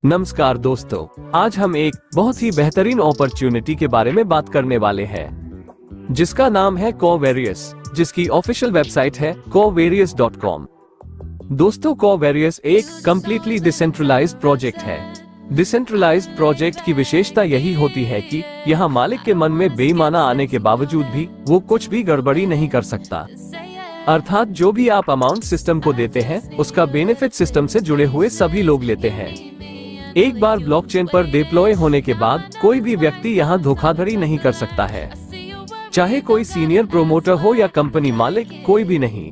नमस्कार दोस्तों, आज हम एक बहुत ही बेहतरीन अपॉर्चुनिटी के बारे में बात करने वाले हैं, जिसका नाम है कोवेरियस, जिसकी ऑफिशियल वेबसाइट है covarious.com। दोस्तों, कोवेरियस एक कंप्लीटली डिसेंट्रलाइज्ड प्रोजेक्ट है। डिसेंट्रलाइज्ड प्रोजेक्ट की विशेषता यही होती है कि यहाँ मालिक के मन में बेईमाना आने के बावजूद भी वो कुछ भी गड़बड़ी नहीं कर सकता। अर्थात जो भी आप अमाउंट सिस्टम को देते हैं, उसका बेनिफिट सिस्टम से जुड़े हुए सभी लोग लेते हैं। एक बार ब्लॉकचेन पर डिप्लॉय होने के बाद कोई भी व्यक्ति यहाँ धोखाधड़ी नहीं कर सकता है, चाहे कोई सीनियर प्रोमोटर हो या कंपनी मालिक, कोई भी नहीं।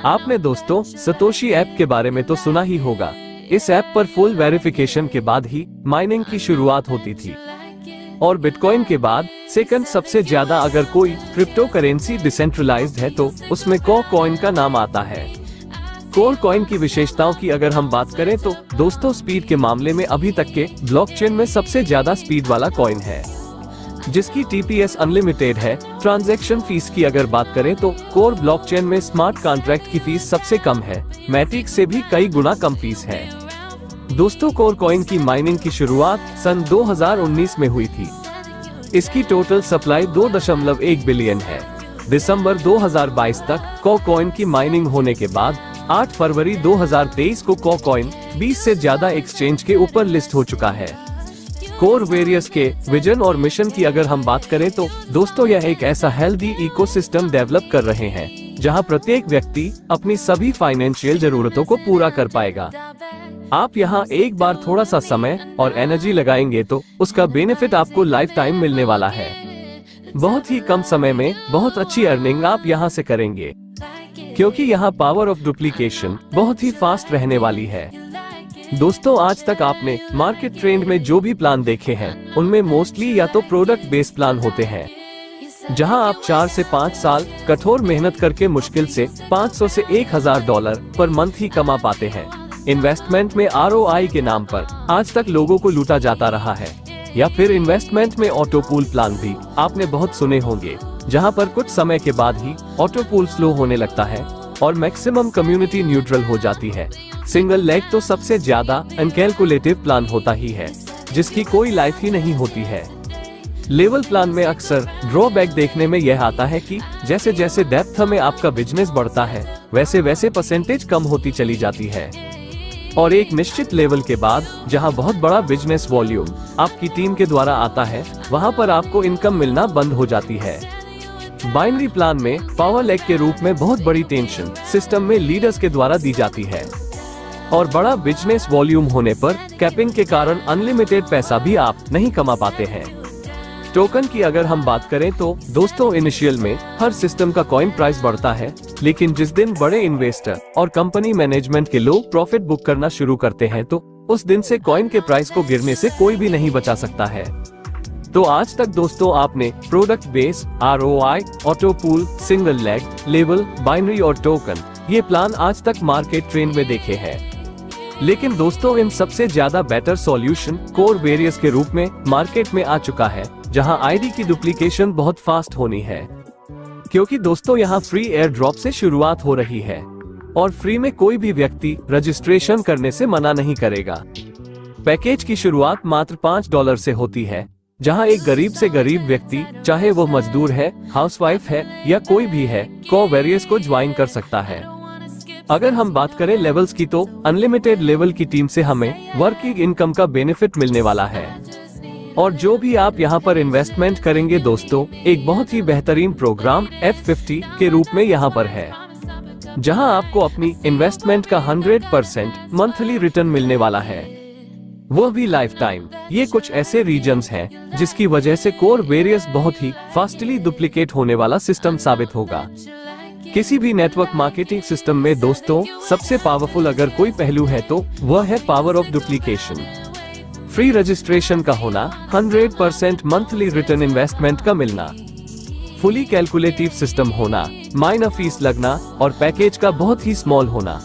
आपने दोस्तों सतोशी ऐप के बारे में तो सुना ही होगा। इस ऐप पर फुल वेरिफिकेशन के बाद ही माइनिंग की शुरुआत होती थी और बिटकॉइन के बाद सेकंड सबसे ज्यादा अगर कोई क्रिप्टो करेंसी डिसेंट्रलाइज्ड है तो उसमें कॉइन का नाम आता है। कॉइन की विशेषताओं की अगर हम बात करें तो दोस्तों, स्पीड के मामले में अभी तक के ब्लॉकचेन में सबसे ज्यादा स्पीड वाला कॉइन है, जिसकी TPS अनलिमिटेड है। ट्रांजैक्शन फीस की अगर बात करें तो कोर ब्लॉकचेन में स्मार्ट कॉन्ट्रैक्ट की फीस सबसे कम है, मैटिक से भी कई गुना कम फीस है। दोस्तों, कॉइन की माइनिंग की शुरुआत सन 2019 में हुई थी। इसकी टोटल सप्लाई 2.1 बिलियन है। दिसंबर 2022 तक कॉइन की माइनिंग होने के बाद 8 फरवरी 2023 को कॉइन 20 से ज्यादा एक्सचेंज के ऊपर लिस्ट हो चुका है। कोवेरियस के विजन और मिशन की अगर हम बात करें तो दोस्तों, यह एक ऐसा हेल्दी इकोसिस्टम डेवलप कर रहे हैं जहां प्रत्येक व्यक्ति अपनी सभी फाइनेंशियल जरूरतों को पूरा कर पाएगा। आप यहां एक बार थोड़ा सा समय और एनर्जी लगाएंगे तो उसका बेनिफिट आपको लाइफ टाइम मिलने वाला है। बहुत ही कम समय में बहुत अच्छी अर्निंग आप यहां से करेंगे, क्योंकि यहाँ पावर ऑफ डुप्लीकेशन बहुत ही फास्ट रहने वाली है। दोस्तों, आज तक आपने मार्केट ट्रेंड में जो भी प्लान देखे हैं, उनमें मोस्टली या तो प्रोडक्ट बेस्ड प्लान होते हैं, जहां आप 4 से 5 साल कठोर मेहनत करके मुश्किल से $500 से $1000 पर मंथ ही कमा पाते हैं। इन्वेस्टमेंट में ROI के नाम पर आज तक लोगों को लूटा जाता रहा है। या फिर इन्वेस्टमेंट में ऑटो पूल प्लान भी आपने बहुत सुने होंगे, जहां पर कुछ समय के बाद ही ऑटो पूल स्लो होने लगता है और मैक्सिमम कम्युनिटी न्यूट्रल हो जाती है। सिंगल लेग तो सबसे ज्यादा अनकैलकुलेटिव प्लान होता ही है, जिसकी कोई लाइफ ही नहीं होती है। लेवल प्लान में अक्सर ड्रॉबैक देखने में यह आता है कि जैसे जैसे डेप्थ में आपका बिजनेस बढ़ता है, वैसे वैसे परसेंटेज कम होती चली जाती है और एक निश्चित लेवल के बाद जहां बहुत बड़ा बिजनेस वॉल्यूम आपकी टीम के द्वारा आता है, वहां पर आपको इनकम मिलना बंद हो जाती है। बाइनरी प्लान में पावर लेग के रूप में बहुत बड़ी टेंशन सिस्टम में लीडर्स के द्वारा दी जाती है और बड़ा बिजनेस वॉल्यूम होने पर कैपिंग के कारण अनलिमिटेड पैसा भी आप नहीं कमा पाते हैं। टोकन की अगर हम बात करें तो दोस्तों, इनिशियल में हर सिस्टम का कॉइन प्राइस बढ़ता है, लेकिन जिस दिन बड़े इन्वेस्टर और कंपनी मैनेजमेंट के लोग प्रॉफिट बुक करना शुरू करते हैं तो उस दिन से कॉइन के प्राइस को गिरने से कोई भी नहीं बचा सकता है। तो आज तक दोस्तों, आपने product base, ROI, auto pool, single leg, level, binary और टोकन, ये प्लान आज तक मार्केट ट्रेंड में देखे हैं। लेकिन दोस्तों, इन सबसे ज्यादा बेटर सॉल्यूशन कोवेरियस के रूप में मार्केट में आ चुका है, जहां ID की डुप्लीकेशन बहुत फास्ट होनी है, क्योंकि दोस्तों यहाँ फ्री एयर ड्रॉप से शुरुआत हो रही है और फ्री में कोई भी व्यक्ति रजिस्ट्रेशन करने से मना नहीं करेगा। पैकेज की शुरुआत मात्र $5 से होती है, जहां एक गरीब से गरीब व्यक्ति, चाहे वो मजदूर है, हाउसवाइफ है या कोई भी है, कोवेरियस को ज्वाइन कर सकता है। अगर हम बात करें लेवल्स की तो अनलिमिटेड लेवल की टीम से हमें वर्किंग इनकम का बेनिफिट मिलने वाला है और जो भी आप यहां पर इन्वेस्टमेंट करेंगे दोस्तों, एक बहुत ही बेहतरीन प्रोग्राम F50 के रूप में यहां पर है, जहां आपको अपनी इन्वेस्टमेंट का 100% मंथली रिटर्न मिलने वाला है, वो भी लाइफ टाइम। ये कुछ ऐसे रीजन्स हैं जिसकी वजह से कोवेरियस बहुत ही फास्टली डुप्लीकेट होने वाला सिस्टम साबित होगा। किसी भी नेटवर्क मार्केटिंग सिस्टम में दोस्तों, सबसे पावरफुल अगर कोई पहलू है तो वह है power of duplication. Free registration का होना, 100% मंथली रिटर्न इन्वेस्टमेंट का मिलना, फुली कैलकुलेटिव सिस्टम होना, माइनर फीस लगना और पैकेज का बहुत ही स्मॉल होना,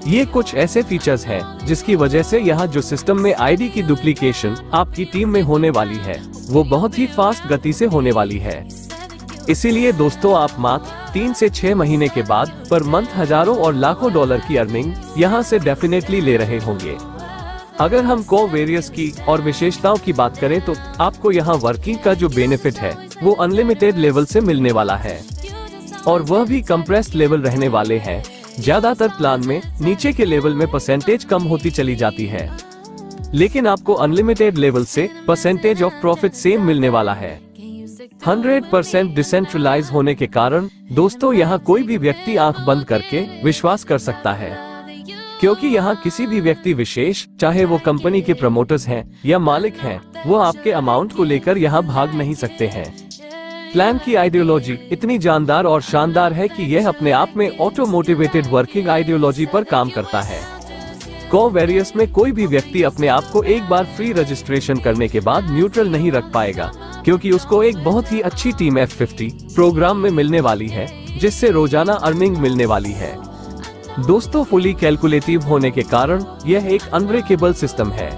ये कुछ ऐसे फीचर्स हैं जिसकी वजह से यहाँ जो सिस्टम में ID की डुप्लीकेशन आपकी टीम में होने वाली है, वो बहुत ही फास्ट गति से होने वाली है। इसीलिए दोस्तों, आप मात्र 3 से 6 महीने के बाद पर मंथ हजारों और लाखों डॉलर की अर्निंग यहाँ से डेफिनेटली ले रहे होंगे। अगर हम कोवेरियस की और विशेषताओं की बात करें तो आपको यहाँ वर्किंग का जो बेनिफिट है वो अनलिमिटेड लेवल से मिलने वाला है, और वह भी कंप्रेस्ड लेवल रहने वाले हैं। ज्यादातर प्लान में नीचे के लेवल में परसेंटेज कम होती चली जाती है, लेकिन आपको अनलिमिटेड लेवल से परसेंटेज ऑफ प्रॉफिट सेम मिलने वाला है। 100% डिसेंट्रलाइज होने के कारण दोस्तों यहाँ कोई भी व्यक्ति आंख बंद करके विश्वास कर सकता है, क्योंकि यहाँ किसी भी व्यक्ति विशेष, चाहे वो कंपनी के प्रमोटर्स हैं या मालिक हैं, वो आपके अमाउंट को लेकर यहाँ भाग नहीं सकते हैं। प्लान की आइडियोलॉजी इतनी जानदार और शानदार है कि यह अपने आप में ऑटो मोटिवेटेड वर्किंग आइडियोलॉजी पर काम करता है। कोवेरियस में कोई भी व्यक्ति अपने आप को एक बार फ्री रजिस्ट्रेशन करने के बाद न्यूट्रल नहीं रख पाएगा, क्योंकि उसको एक बहुत ही अच्छी टीम F50 प्रोग्राम में मिलने वाली है, जिससे रोजाना अर्निंग मिलने वाली है। दोस्तों, फुली कैलकुलेटिव होने के कारण यह एक अनब्रेकेबल सिस्टम है,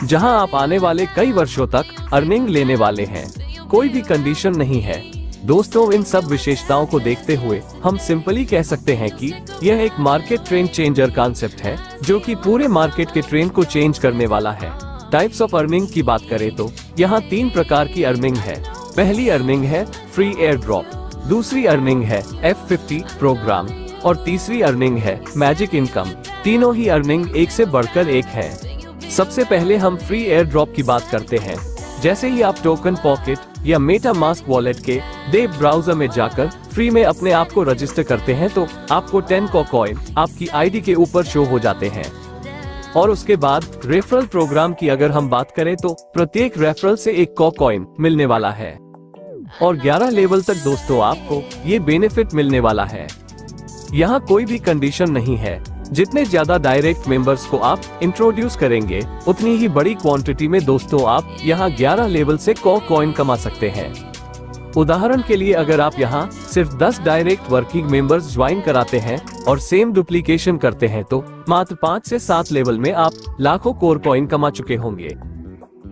जहां आप आने वाले कई वर्षों तक अर्निंग लेने वाले हैं। कोई भी कंडीशन नहीं है। दोस्तों, इन सब विशेषताओं को देखते हुए हम सिंपली कह सकते हैं कि यह एक मार्केट ट्रेंड चेंजर कॉन्सेप्ट है, जो कि पूरे मार्केट के ट्रेंड को चेंज करने वाला है। टाइप्स ऑफ अर्निंग की बात करें तो यहाँ 3 प्रकार की अर्निंग है। पहली अर्निंग है फ्री एयर ड्रॉप, दूसरी अर्निंग है F50 प्रोग्राम, और तीसरी अर्निंग है मैजिक इनकम। तीनों ही अर्निंग एक से बढ़कर एक है। सबसे पहले हम फ्री एयर ड्रॉप की बात करते हैं। जैसे ही आप टोकन पॉकेट या मेटा मास्क वॉलेट के वेब ब्राउजर में जाकर फ्री में अपने आप को रजिस्टर करते हैं, तो आपको 10 कॉइन आपकी आईडी के ऊपर शो हो जाते हैं। और उसके बाद रेफरल प्रोग्राम की अगर हम बात करें तो प्रत्येक रेफरल से 1 कॉइन मिलने वाला है, और 11 लेवल तक दोस्तों आपको ये बेनिफिट मिलने वाला है। यहाँ कोई भी कंडीशन नहीं है। जितने ज्यादा डायरेक्ट मेंबर्स को आप इंट्रोड्यूस करेंगे, उतनी ही बड़ी क्वांटिटी में दोस्तों आप यहाँ 11 लेवल से कॉइन कमा सकते हैं। उदाहरण के लिए अगर आप यहाँ सिर्फ 10 डायरेक्ट वर्किंग मेंबर्स ज्वाइन कराते हैं और सेम डुप्लीकेशन करते हैं, तो मात्र 5 से 7 लेवल में आप लाखों कॉइन कमा चुके होंगे।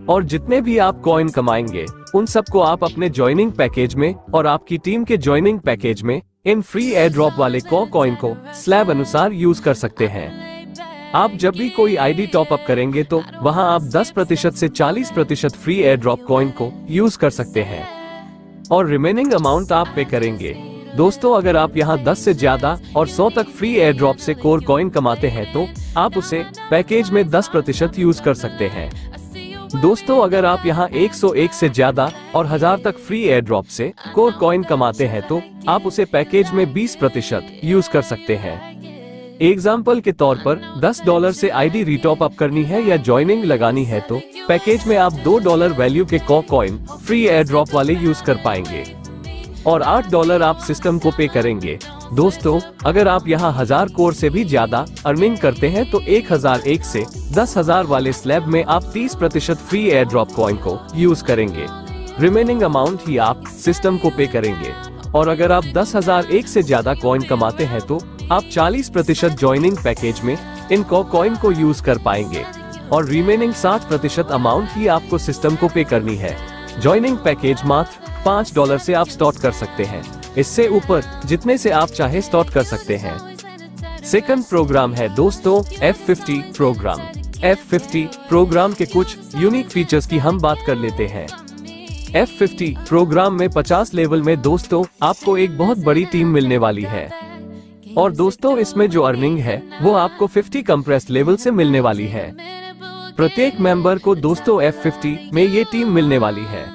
और जितने भी आप कॉइन कमाएंगे, उन सबको आप अपने ज्वाइनिंग पैकेज में और आपकी टीम के ज्वाइनिंग पैकेज में इन फ्री एयर ड्रॉप वाले कॉइन को स्लैब अनुसार यूज कर सकते हैं। आप जब भी कोई आईडी टॉप अप करेंगे, तो वहां आप 10% से 40% फ्री एयर ड्रॉप कॉइन को यूज कर सकते हैं, और रिमेनिंग अमाउंट आप पे करेंगे। दोस्तों, अगर आप यहां 10 से ज्यादा और 100 तक फ्री एयर ड्रॉप से कॉइन कमाते हैं, तो आप उसे पैकेज में 10% यूज कर सकते हैं। दोस्तों, अगर आप यहाँ 101 से ज्यादा और 1000 तक फ्री एयर ड्रॉप से कॉइन कमाते हैं, तो आप उसे पैकेज में 20% यूज कर सकते हैं। एग्जाम्पल के तौर पर $10 से आईडी रिटॉप अप करनी है या ज्वाइनिंग लगानी है, तो पैकेज में आप $2 वैल्यू के कॉइन फ्री एयर ड्रॉप वाले यूज कर पाएंगे, और $8 आप सिस्टम को पे करेंगे। दोस्तों, अगर आप यहाँ 1000 कोर से भी ज्यादा अर्निंग करते हैं, तो 1001 से 10,000 वाले स्लैब में आप 30% फ्री एयर ड्रॉप कॉइन को यूज करेंगे। रिमेनिंग अमाउंट ही आप सिस्टम को पे करेंगे। और अगर आप 10,001 से ज्यादा कॉइन कमाते हैं, तो आप 40% ज्वाइनिंग पैकेज में इन कॉइन को यूज कर पाएंगे, और रिमेनिंग 60% अमाउंट ही आपको सिस्टम को पे करनी है। ज्वाइनिंग पैकेज मात्र $5 से आप स्टार्ट कर सकते हैं। इससे ऊपर जितने से आप चाहे स्टार्ट कर सकते हैं। सेकंड प्रोग्राम है दोस्तों F50 प्रोग्राम। F50 प्रोग्राम के कुछ यूनिक फीचर्स की हम बात कर लेते हैं। F50 प्रोग्राम में 50 लेवल में दोस्तों आपको एक बहुत बड़ी टीम मिलने वाली है, और दोस्तों इसमें जो अर्निंग है वो आपको 50 कंप्रेस्ड लेवल से मिलने वाली है। प्रत्येक मेंबर को दोस्तों F50 में ये टीम मिलने वाली है,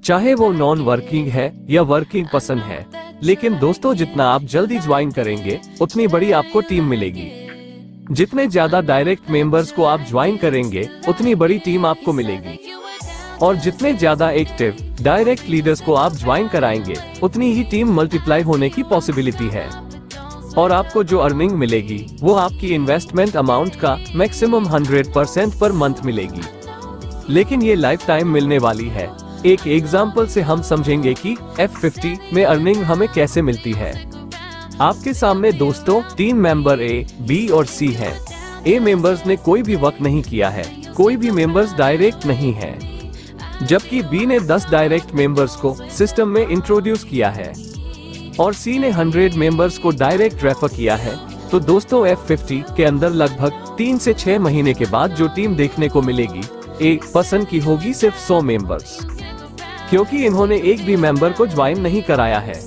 चाहे वो नॉन वर्किंग है या वर्किंग पर्सन है। लेकिन दोस्तों, जितना आप जल्दी ज्वाइन करेंगे, उतनी बड़ी आपको टीम मिलेगी। जितने ज्यादा डायरेक्ट मेंबर्स को आप ज्वाइन करेंगे, उतनी बड़ी टीम आपको मिलेगी, और जितने ज्यादा एक्टिव डायरेक्ट लीडर्स को आप ज्वाइन कराएंगे, उतनी ही टीम मल्टीप्लाई होने की पॉसिबिलिटी है। और आपको जो अर्निंग मिलेगी वो आपकी इन्वेस्टमेंट अमाउंट का मैक्सिमम 100% पर मंथ मिलेगी, लेकिन ये लाइफ टाइम मिलने वाली है। एक एग्जाम्पल से हम समझेंगे कि F50 में अर्निंग हमें कैसे मिलती है। आपके सामने दोस्तों 3 मेंबर A, B और C हैं। A मेंबर्स ने कोई भी वर्क नहीं किया है, कोई भी मेंबर्स डायरेक्ट नहीं है, जबकि B ने 10 डायरेक्ट मेंबर्स को सिस्टम में इंट्रोड्यूस किया है, और C ने 100 मेंबर्स को डायरेक्ट रेफर किया है, तो दोस्तों F50 के अंदर लगभग 3 से 6 महीने के बाद जो टीम देखने को मिलेगी, ए पसंद की होगी सिर्फ 100 मेंबर्स, क्योंकि इन्होंने एक भी मेंबर को ज्वाइन नहीं कराया है।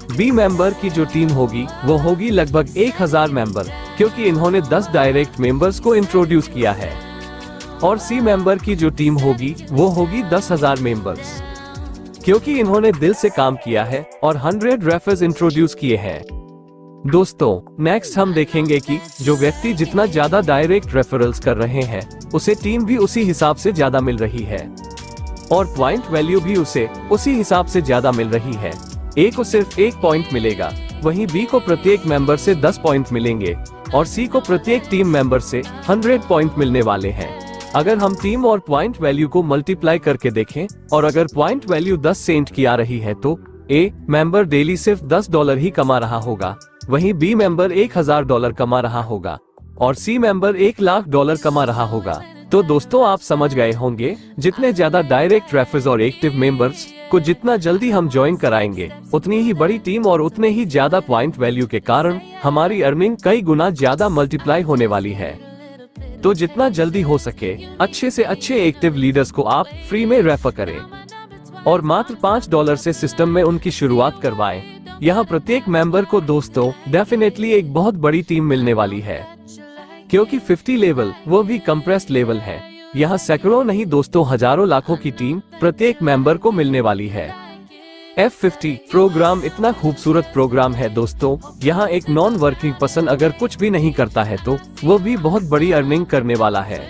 बी मेंबर की जो टीम होगी वो होगी लगभग 1000 मेंबर, क्योंकि इन्होंने 10 डायरेक्ट मेंबर्स को इंट्रोड्यूस किया है। और सी मेंबर की जो टीम होगी वो होगी 10,000 मेंबर्स, क्योंकि इन्होंने दिल से काम किया है और 100 रेफर्स इंट्रोड्यूस किए हैं। दोस्तों नेक्स्ट हम देखेंगे कि जो व्यक्ति जितना ज्यादा डायरेक्ट रेफरल्स कर रहे हैं उसे टीम भी उसी हिसाब से ज्यादा मिल रही है और पॉइंट वैल्यू भी उसे उसी हिसाब से ज्यादा मिल रही है। ए को सिर्फ 1 पॉइंट मिलेगा, वहीं बी को प्रत्येक मेंबर से 10 पॉइंट मिलेंगे और सी को प्रत्येक टीम मेंबर से 100 पॉइंट मिलने वाले हैं। अगर हम टीम और पॉइंट वैल्यू को मल्टीप्लाई करके देखें और अगर पॉइंट वैल्यू 10 सेंट की आ रही है तो ए मेंबर डेली सिर्फ $10 ही कमा रहा होगा, वहीं बी मेंबर $1000 कमा रहा होगा और सी मेंबर $1,00,000 कमा रहा होगा। तो दोस्तों आप समझ गए होंगे, जितने ज्यादा डायरेक्ट रेफर्स और एक्टिव मेंबर्स को जितना जल्दी हम ज्वाइन कराएंगे, उतनी ही बड़ी टीम और उतने ही ज्यादा पॉइंट वैल्यू के कारण हमारी अर्निंग कई गुना ज्यादा मल्टीप्लाई होने वाली है। तो जितना जल्दी हो सके अच्छे से अच्छे एक्टिव लीडर्स को आप फ्री में रेफर करें और मात्र $5 से सिस्टम में उनकी शुरुआत करवाएं। यहाँ प्रत्येक मेंबर को दोस्तों डेफिनेटली एक बहुत बड़ी टीम मिलने वाली है, क्योंकि 50 लेवल वो भी कंप्रेस्ड लेवल है। यहाँ सैकड़ों नहीं दोस्तों हजारों लाखों की टीम प्रत्येक मेंबर को मिलने वाली है। F50 प्रोग्राम इतना खूबसूरत प्रोग्राम है दोस्तों, यहाँ एक नॉन वर्किंग पर्सन अगर कुछ भी नहीं करता है तो वो भी बहुत बड़ी अर्निंग करने वाला है।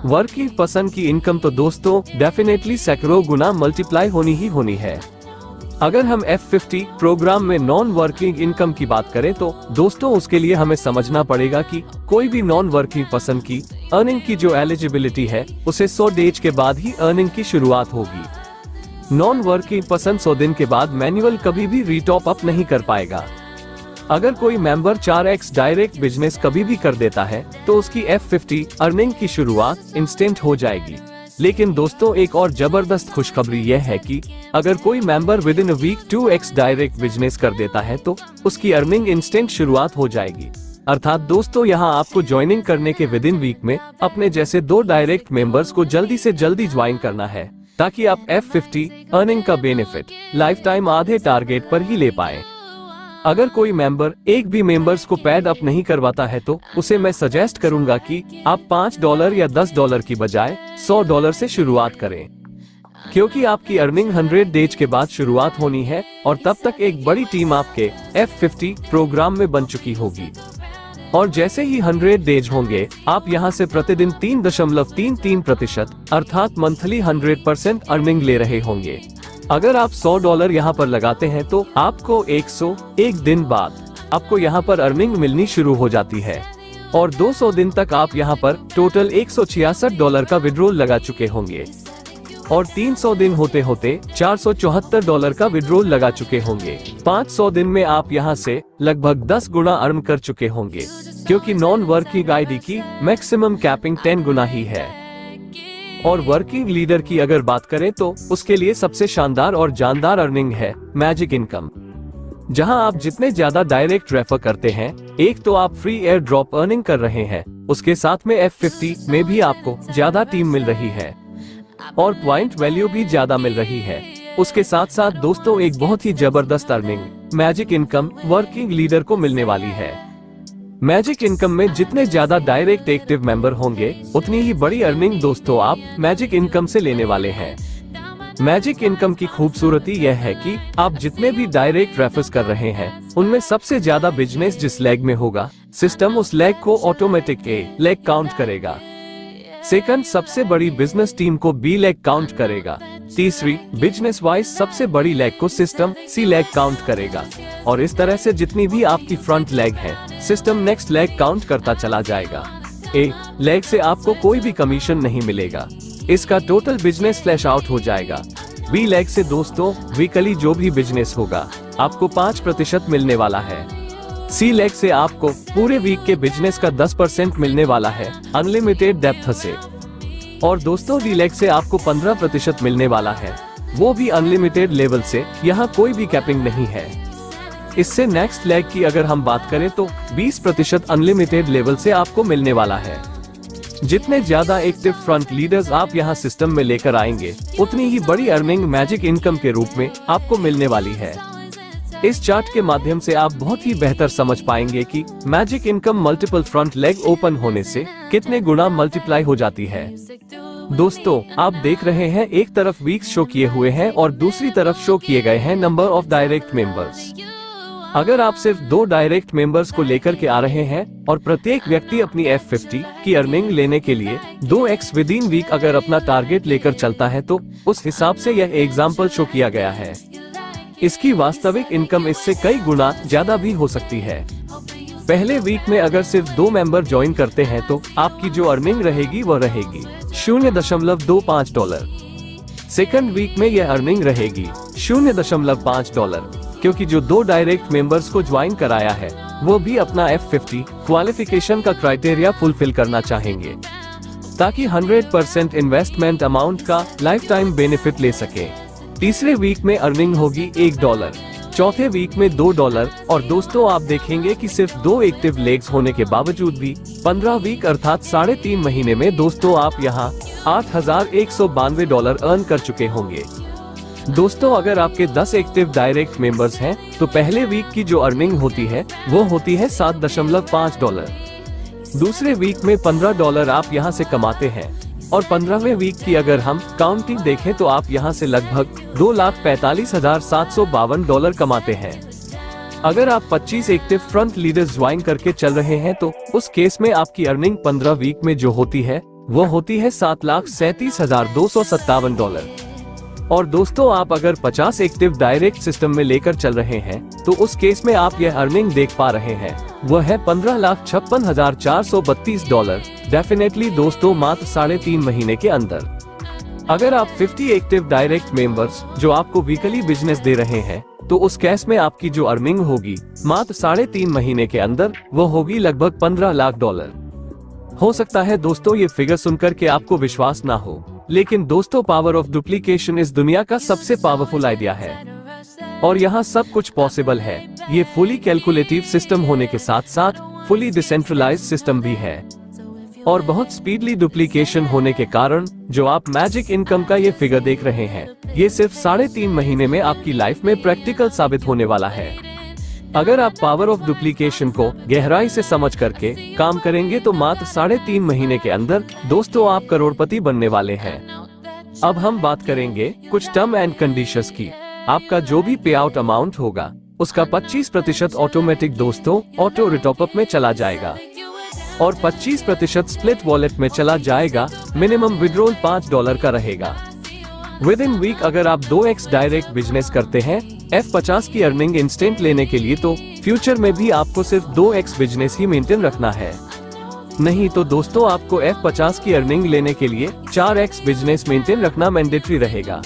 वर्किंग पर्सन की इनकम तो दोस्तों डेफिनेटली सैकड़ों गुना मल्टीप्लाई होनी ही होनी है। अगर हम F50 प्रोग्राम में नॉन वर्किंग इनकम की बात करें तो दोस्तों उसके लिए हमें समझना पड़ेगा कि कोई भी नॉन वर्किंग पर्सन की अर्निंग की जो एलिजिबिलिटी है उसे 100 डेज के बाद ही अर्निंग की शुरुआत होगी। नॉन वर्किंग पर्सन 100 दिन के बाद मैन्युअल कभी भी रीटॉप अप नहीं कर पाएगा। अगर कोई मेंबर 4x डायरेक्ट बिजनेस कभी भी कर देता है तो उसकी F50 अर्निंग की शुरुआत इंस्टेंट हो जाएगी। लेकिन दोस्तों एक और जबरदस्त खुशखबरी यह है कि अगर कोई मेंबर विद इन अ वीक 2x डायरेक्ट बिजनेस कर देता है तो उसकी अर्निंग इंस्टेंट शुरुआत हो जाएगी। अर्थात दोस्तों यहाँ आपको ज्वाइनिंग करने के विद इन वीक में अपने जैसे 2 डायरेक्ट मेंबर्स को जल्दी से जल्दी ज्वाइन करना है, ताकि आप F50 अर्निंग का बेनिफिट लाइफ टाइम आधे टारगेट पर ही ले पाए। अगर कोई मेंबर एक भी मेंबर्स को पैड अप नहीं करवाता है तो उसे मैं सजेस्ट करूंगा कि आप $5 या $10 की बजाय $100 से शुरुआत करें, क्योंकि आपकी अर्निंग 100 डेज के बाद शुरुआत होनी है और तब तक एक बड़ी टीम आपके F50 प्रोग्राम में बन चुकी होगी। और जैसे ही 100 डेज होंगे आप यहां से प्रतिदिन 3.33% अर्थात मंथली 100% अर्निंग ले रहे होंगे। अगर आप $100 यहाँ पर लगाते हैं तो आपको 101 दिन बाद आपको यहाँ पर अर्निंग मिलनी शुरू हो जाती है और 200 दिन तक आप यहाँ पर टोटल $166 का विड्रॉल लगा चुके होंगे और 300 दिन होते होते $474 का विड्रॉल लगा चुके होंगे। 500 दिन में आप यहाँ से लगभग 10 गुना अर्न कर चुके होंगे, क्योंकि नॉन वर्किंग आईडी की मैक्सिमम कैपिंग 10 गुना ही है। और वर्किंग लीडर की अगर बात करें तो उसके लिए सबसे शानदार और जानदार अर्निंग है मैजिक इनकम, जहां आप जितने ज्यादा डायरेक्ट रेफर करते हैं, एक तो आप फ्री एयर ड्रॉप अर्निंग कर रहे हैं, उसके साथ में F50 में भी आपको ज्यादा टीम मिल रही है और पॉइंट वैल्यू भी ज्यादा मिल रही है। उसके साथ साथ दोस्तों एक बहुत ही जबरदस्त earning magic income working leader को मिलने वाली है। मैजिक इनकम में जितने ज्यादा डायरेक्ट एक्टिव मेंबर होंगे उतनी ही बड़ी अर्निंग दोस्तों आप मैजिक इनकम से लेने वाले हैं। मैजिक इनकम की खूबसूरती यह है कि आप जितने भी डायरेक्ट रेफर्स कर रहे हैं उनमें सबसे ज्यादा बिजनेस जिस लेग में होगा, सिस्टम उस लेग को ऑटोमेटिक ए लेग काउंट करेगा। सेकंड, सबसे बड़ी बिजनेस टीम को बी लेग काउंट करेगा। तीसरी, बिजनेस वाइज सबसे बड़ी लेग को सिस्टम सी लेग काउंट करेगा और इस तरह से जितनी भी आपकी फ्रंट लेग है सिस्टम नेक्स्ट लेग काउंट करता चला जाएगा। ए लेग से आपको कोई भी कमीशन नहीं मिलेगा, इसका टोटल बिजनेस फ्लैश आउट हो जाएगा। बी लेग से दोस्तों वीकली जो भी बिजनेस होगा आपको 5% मिलने वाला है। सी लेग से आपको पूरे वीक के बिजनेस का 10% मिलने वाला है अनलिमिटेड डेप्थ से। और दोस्तों डी लेग से आपको 15% मिलने वाला है, वो भी अनलिमिटेड लेवल से, यहाँ कोई भी कैपिंग नहीं है। इससे नेक्स्ट लेग की अगर हम बात करें तो 20% अनलिमिटेड लेवल से आपको मिलने वाला है। जितने ज्यादा एक्टिव फ्रंट लीडर्स आप यहाँ सिस्टम में लेकर आएंगे, उतनी ही बड़ी अर्निंग मैजिक इनकम के रूप में आपको मिलने वाली है। इस चार्ट के माध्यम से आप बहुत ही बेहतर समझ पाएंगे कि magic income multiple front leg open होने से कितने गुना मल्टीप्लाई हो जाती है। दोस्तों, आप देख रहे हैं एक तरफ वीक्स शो किए हुए हैं और दूसरी तरफ शो किए गए हैं नंबर ऑफ डायरेक्ट मेंबर्स। अगर आप सिर्फ 2 डायरेक्ट मेंबर्स को लेकर के आ रहे हैं और प्रत्येक व्यक्ति अपनी F50 की अर्निंग लेने के लिए 2x विद इन वीक अगर अपना टारगेट लेकर चलता है, तो उस हिसाब से यह एग्जाम्पल शो किया गया है। इसकी वास्तविक इनकम इससे कई गुना ज्यादा भी हो सकती है। पहले वीक में अगर सिर्फ 2 मेंबर ज्वाइन करते हैं तो आपकी जो अर्निंग रहेगी वह रहेगी $0.25। सेकंड वीक में यह अर्निंग रहेगी $0.5, क्योंकि जो 2 डायरेक्ट मेंबर्स को ज्वाइन कराया है वो भी अपना F50 क्वालिफिकेशन का क्राइटेरिया फुलफिल करना चाहेंगे, ताकि 100% इन्वेस्टमेंट अमाउंट का लाइफ टाइम बेनिफिट ले सके। तीसरे वीक में अर्निंग होगी $1, चौथे वीक में $2 और दोस्तों आप देखेंगे कि सिर्फ 2 एक्टिव लेग्स होने के बावजूद भी 15 वीक अर्थात 3.5 महीने में दोस्तों आप यहाँ $8,192 अर्न कर चुके होंगे। दोस्तों, अगर आपके 10 एक्टिव डायरेक्ट मेंबर्स हैं तो पहले वीक की जो अर्निंग होती है वो होती है $7.5। दूसरे वीक में $15 आप यहाँ से कमाते हैं और 15वें वीक की अगर हम काउंटिंग देखें तो आप यहाँ से लगभग $2,45,752 कमाते हैं। अगर आप 25 एक्टिव फ्रंट लीडर्स ज्वाइन करके चल रहे हैं तो उस केस में आपकी अर्निंग 15 वीक में जो होती है वो होती है $7,37,257। और दोस्तों, आप अगर 50 एक्टिव डायरेक्ट सिस्टम में लेकर चल रहे हैं तो उस केस में आप यह अर्निंग देख पा रहे हैं वह है $15,56,432। डेफिनेटली दोस्तों, मात्र 3.5 महीने के अंदर। अगर आप 50 एक्टिव डायरेक्ट मेंबर्स जो आपको वीकली बिजनेस दे रहे हैं तो उस केस में आपकी जो अर्निंग होगी मात्र 3.5 महीने के अंदर वो होगी लगभग $15 लाख। हो सकता है दोस्तों ये फिगर सुनकर के आपको विश्वास ना हो, लेकिन दोस्तों पावर ऑफ डुप्लीकेशन इस दुनिया का सबसे पावरफुल आइडिया है और यहाँ सब कुछ पॉसिबल है। ये फुली कैलकुलेटिव सिस्टम होने के साथ साथ फुली डिसेंट्रलाइज्ड सिस्टम भी है और बहुत स्पीडली डुप्लीकेशन होने के कारण जो आप मैजिक इनकम का ये फिगर देख रहे हैं ये सिर्फ 3.5 महीने में आपकी लाइफ में प्रैक्टिकल साबित होने वाला है। अगर आप पावर ऑफ डुप्लीकेशन को गहराई से समझ करके काम करेंगे तो मात्र 3.5 महीने के अंदर दोस्तों आप करोड़पति बनने वाले हैं। अब हम बात करेंगे कुछ टर्म एंड कंडीशंस की। आपका जो भी पे आउट अमाउंट होगा उसका 25% ऑटोमेटिक दोस्तों ऑटो रिटॉप अप में चला जाएगा और 25% स्प्लिट वॉलेट में चला जाएगा। मिनिमम विड्रॉल $5 का रहेगा। विद इन वीक अगर आप 2x डायरेक्ट बिजनेस करते हैं F50 की अर्निंग इंस्टेंट लेने के लिए तो फ्यूचर में भी आपको सिर्फ 2x बिजनेस ही मेंटेन रखना है। नहीं तो दोस्तों आपको F50 की अर्निंग लेने के लिए 4x बिजनेस मेंटेन रखना मैंडेटरी रहेगा।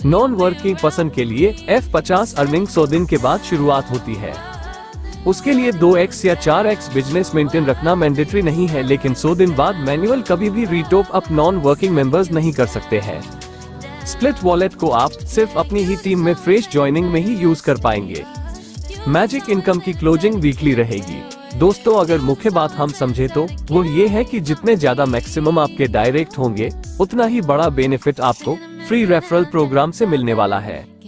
नॉन वर्किंग पर्सन के लिए F50 अर्निंग 100 दिन के बाद शुरुआत होती है। उसके लिए 2x या 4x बिजनेस मेंटेन रखना मैंडेटरी नहीं है, लेकिन 100 दिन बाद मैनुअल कभी भी रीटॉप अप नॉन वर्किंग मेंबर्स नहीं कर सकते हैं। स्प्लिट वॉलेट को आप सिर्फ अपनी ही टीम में फ्रेश ज्वाइनिंग में ही यूज कर पाएंगे। मैजिक इनकम की क्लोजिंग वीकली रहेगी। दोस्तों, अगर मुख्य बात हम समझे तो वो ये है कि जितने ज्यादा मैक्सिमम आपके डायरेक्ट होंगे उतना ही बड़ा बेनिफिट आपको फ्री रेफरल प्रोग्राम से मिलने वाला है।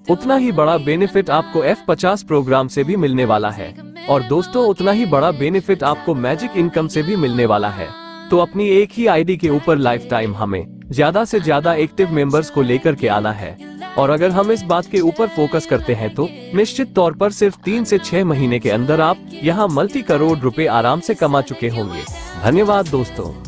उतना ही बड़ा बेनिफिट आपको F50 प्रोग्राम से भी मिलने वाला है और दोस्तों उतना ही बड़ा बेनिफिट आपको मैजिक इनकम से भी मिलने वाला है। तो अपनी एक ही आईडी के ऊपर लाइफ टाइम हमें ज्यादा से ज्यादा एक्टिव मेंबर्स को लेकर के आना है और अगर हम इस बात के ऊपर फोकस करते हैं तो निश्चित तौर पर सिर्फ 3 से 6 महीने के अंदर आप यहाँ मल्टी करोड़ रुपए आराम से कमा चुके होंगे। धन्यवाद दोस्तों।